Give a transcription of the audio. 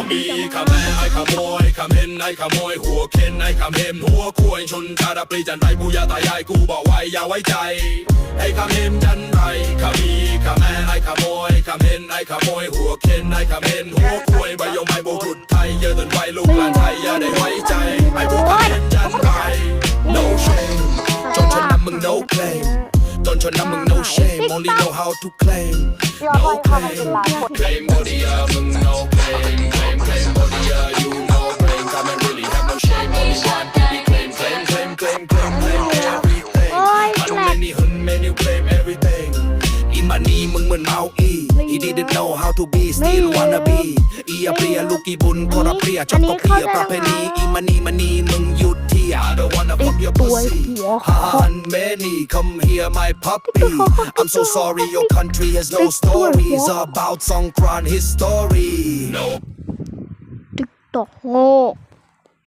มีขแม่ไอ้ขโมยขเห็นไอ้ขโมยหัวเข็นไอ้ขเห็นหัวควยชนชาดาปรีจันไรบูยาตายายกูบอกไว้อย่าไว้ใจไอ้ขเห็นจันไรขมีขแม่ไอ้ขโมยขเห็นไอ้ขโมยหัวเข็นไอ้ขเห็นหัวควยใบยมใบโบกุดไทยเยอะจนไว้ลูกหลานไทยอย่าได้ไว้ใจไอ้พวกขเห็นจันไร no shame จนชนะมึง no claim จนชนะมึง no shame only know how to claim no claim claim bodyมึง no claim claim claim body you no claim come and really have no shame only one to be claim claim claim claim claim claim everythingมันmany hun many claim everything อีมันนี่มึงเหมือนเมาhe didn't know how to be still wanna be อีอย่าเปรียลูกอีบุญก็รับเปรียชอบก็เปรียประเพณีอีมันนี่มึงหยุดที่ I don't wanna fuck your pussy Han many come here my puppy I'm so sorry your country has no stories about Songkran history no ติ๊กตอกโง่